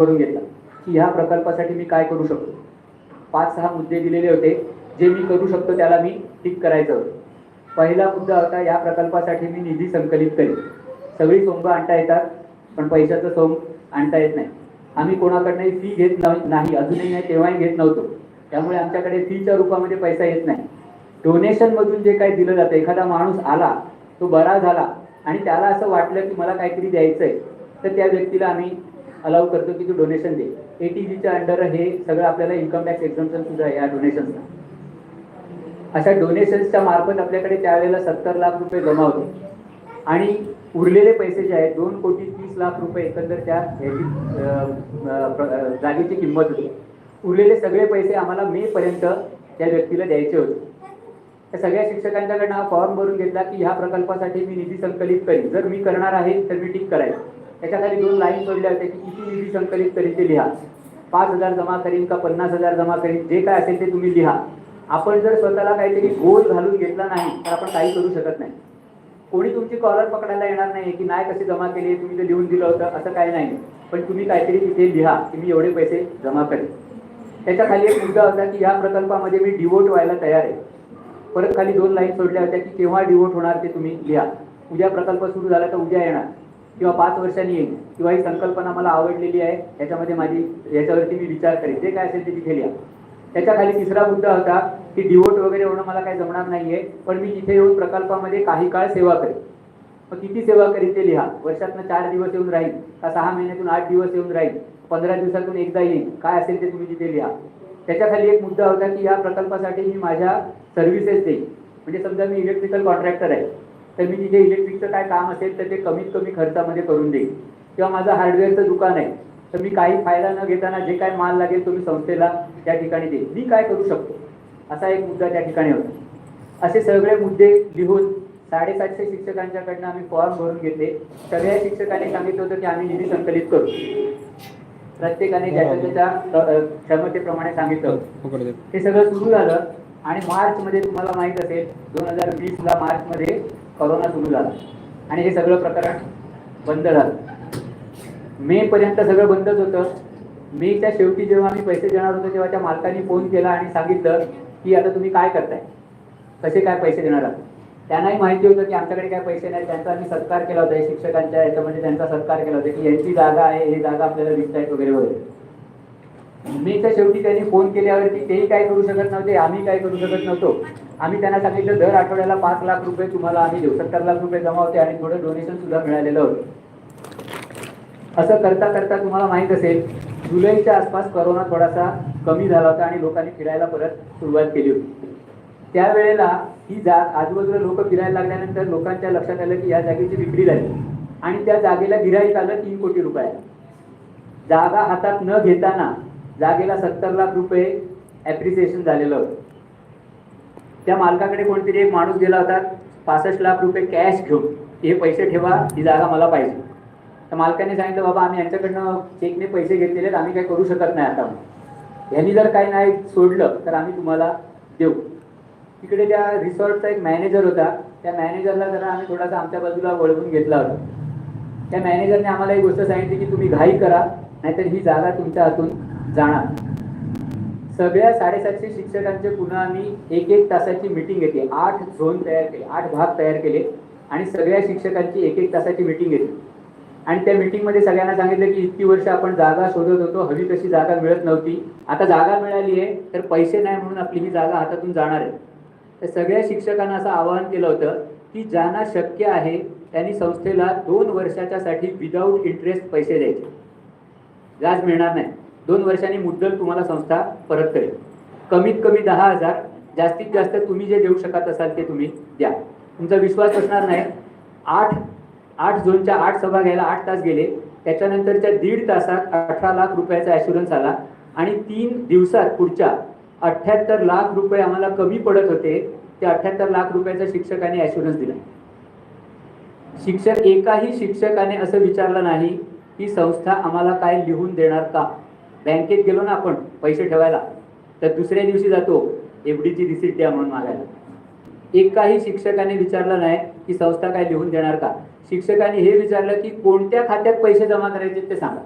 करून घेतला की ह्या प्रकल्पासाठी मी काय करू शकतो. 5-6 मुद्दे दिलेले होते जे मी करू शकतो, त्याला मी टिक करायचं होतं. पहिला मुद्दा होता, या प्रकल्पासाठी मी निधी संकलित करेन. सगळी सोंग आणता येतात पण पैशाचं सोंग आणता येत नाही. आम्ही कोणाकडनंही फी घेत नाही, अजूनही नाही, तेव्हाही घेत नव्हतो. त्यामुळे आमच्याकडे फीच्या रूपामध्ये पैसा येत नाही. डोनेशन मधून जे काही दिलं जातं, एखादा माणूस आला, तो बरा झाला आणि त्याला असं वाटलं की मला काहीतरी द्यायचंय, तर त्या व्यक्तीला आम्ही अलाउ करतो की तू डोनेशन दे. ATGच्या अंडर हे सगळं आपल्याला इन्कम टॅक्स एक्झम्पशन सुद्धा आहे या डोनेशनचा. अशा डोनेशन्सच्या मार्फत आपल्याकडे त्यावेळेला 70 लाख रुपये जमा होते आणि उरलेले पैसे जे आहेत 2,30,00,000 रुपये एकंदर त्या जागेची किंमत होती. उरलेले सगळे पैसे आम्हाला मे पर्यंत त्या व्यक्तीला द्यायचे होते. त्या सगळ्या शिक्षकांच्याकडनं हा फॉर्म भरून घेतला की ह्या प्रकल्पासाठी मी निधी संकलित करीन. जर मी करणार आहे तर मी टिक करायचं. त्याच्या खाली 2 लाईन सोडल्या होत्या की किती निधी संकलित करीन ते लिहा. 5,000 जमा करीन का 50,000 जमा करीन, जे काय असेल ते तुम्ही लिहा. आपण जर स्वतःला काहीतरी गोल घालून घेतला नाही तर आपण काही करू शकत नाही. कोणी तुमची कॉलर पकडायला येणार नाही की नाही कसे जमा केले, तुम्ही ते लिहून दिलं होतं, असं काही नाही. पण तुम्ही काहीतरी तिथे लिहा की मी एवढे पैसे जमा करेन. त्याच्या खाली एक मुद्दा होता की या प्रकल्पामध्ये मी डिवोट व्हायला तयार आहे. परत खाली 2 लाईन सोडल्या होत्या की केव्हा डिवोट होणार ते तुम्ही लिहा. उद्या प्रकल्प सुरू झाला तर उद्या येणार किंवा 5 वर्षांनी येईल किंवा ही संकल्पना मला आवडलेली आहे, याच्यावरती मी विचार करेन, जे काय असेल ते तिथे लिहा. त्याच्या खाली तिसरा मुद्दा होता की डिवोट वगैरे होणं मला काही जमणार नाहीये, पण मी इथे येऊन प्रकल्पामध्ये काही काळ सेवा करेन. मग किती सेवा करीन ते लिहा. वर्षातनं 4 दिवस येऊन राहील का 6 महिन्यातून 8 दिवस येऊन राहील, 15 दिवसातून एकदा येईल, काय असेल ते तुम्ही तिथे लिहा. त्याच्या खाली एक मुद्दा होता की या प्रकल्पासाठी मी माझ्या सर्व्हिसेस देईन. म्हणजे समजा मी इलेक्ट्रिकल कॉन्ट्रॅक्टर आहे तर मी तिथे इलेक्ट्रिकचं काय काम असेल तर ते कमीत कमी खर्चामध्ये करून देईन. किंवा माझं हार्डवेअरचं दुकान आहे तर मी काही फायदा न घेताना जे काय माल लागेल तो मी संस्थेला त्या ठिकाणी देईन. मी काय करू शकतो, असा एक मुद्दा त्या ठिकाणी होता. असे सगळे मुद्दे लिहून 750 शिक्षकांच्याकडनं आम्ही फॉर्म भरून घेतले. सगळ्या शिक्षकांनी सांगितलं होतं की आम्ही निधी संकलित करू. प्रत्येकाने ज्याच्या क्षमतेप्रमाणे सांगितलं. हे सगळं सुरू झालं आणि मार्च मध्ये तुम्हाला माहित असेल 2020ला मार्च मध्ये कोरोना सुरू झाला आणि हे सगळं प्रकरण बंद झालं. मे पर्यंत सगळं बंदच होतं. मेच्या शेवटी जेव्हा आम्ही पैसे देणार होतो तेव्हा त्या मालकाने फोन केला आणि सांगितलं की आता तुम्ही काय करताय, कसे काय पैसे देणार आहात. त्यांनाही माहिती होतं की आमच्याकडे काय पैसे नाही. त्यांचा आम्ही सत्कार केला होता, शिक्षकांच्या याच्यामध्ये त्यांचा सत्कार केला होता की यांची जागा आहे, हे जागा आपल्याला विकत आहेत वगैरे वगैरे. मेच्या शेवटी त्यांनी फोन केल्यावरती तेही काय करू शकत नव्हते, आम्ही काय करू शकत नव्हतो. आम्ही त्यांना सांगितलं दर आठवड्याला 5 लाख रुपये तुम्हाला आम्ही देऊ. 70 लाख रुपये जमा होते आणि थोडं डोनेशन सुद्धा मिळालेलं होतं. असं करता करता तुम्हाला माहित असेल जुलैच्या आसपास कोरोना थोडासा कमी झाला होता आणि लोकांनी फिरायला परत सुरुवात केली होती. त्यावेळेला ही आजूबाजूला लोक फिरायला लागल्यानंतर लोकांच्या लक्षात आलं की या जागेची विक्री झाली आणि त्या जागेला गिऱ्हाईक आलं 3 कोटी रुपयाला. जागा हातात न घेताना जागेला 70 लाख रुपये ॲप्रिसिएशन झालेलं होतं. त्या मालकाकडे कोणतरी एक माणूस गेला होता 65 लाख रुपये कॅश घेऊन, हे पैसे ठेवा, ही जागा मला पाहिजे. तर मालकाने सांगितलं बाबा आम्ही यांच्याकडनं चेकने पैसे घेतलेले, आम्ही काही करू शकत नाही आता. यांनी जर काही नाही सोडलं तर आम्ही तुम्हाला देऊ. तिकडे त्या रिसॉर्टचा एक मॅनेजर होता. त्या मॅनेजरला जरा आम्ही थोडासा आमच्या बाजूला वळवून घेतला होता. त्या मॅनेजरने आम्हाला एक गोष्ट सांगितली की तुम्ही घाई करा नाहीतर ही जागा तुमच्या हातून जाणार. सगळ्या 750 शिक्षकांचे पुन्हा आम्ही 1-1 तासाची मीटिंग घेतली. 8 झोन तयार केले, 8 भाग तयार केले आणि सगळ्या शिक्षकांची 1-1 तासाची मीटिंग घेतली. आणि त्या मीटिंगमध्ये सगळ्यांना सांगितलं की इतकी वर्ष आपण जागा शोधत होतो, हवी तशी जागा मिळत नव्हती, आता जागा मिळाली आहे तर पैसे नाही म्हणून आपली ही जागा हातातून जाणार आहे. तर सगळ्या शिक्षकांना असं आवाहन केलं होतं की ज्यांना शक्य आहे त्यांनी संस्थेला 2 वर्षाच्यासाठी विदाऊट इंटरेस्ट पैसे द्यायचे. व्याज मिळणार नाही. 2 वर्षांनी मुद्दल तुम्हाला संस्था परत करेल. कमीत कमी 10,000, जास्तीत जास्त तुम्ही जे देऊ शकत असाल ते तुम्ही द्या. तुमचा विश्वास असणार नाही. 8 झोनच्या 8 सभा घ्यायला 8 तास गेले. त्याच्यानंतरच्या 1.5 तासात 18 लाख रुपयाचा ॲश्युरन्स आला आणि 3 दिवसात पुढच्या 78 लाख रुपये आम्हाला कमी पडत होते. ते 78 लाख रुपयाचा शिक्षकाने ॲश्युरन्स दिला. एकाही शिक्षकाने असं विचारलं नाही की संस्था आम्हाला काय लिहून देणार का. बँकेत गेलो ना आपण पैसे ठेवायला तर दुसऱ्या दिवशी जातो एफडीची रिसीट द्या म्हणून मागायला. एकाही शिक्षकाने विचारलं नाही की संस्था काय लिहून देणार का. शिक्षकांनी हे विचारलं की कोणत्या खात्यात पैसे जमा करायचे ते सांगा.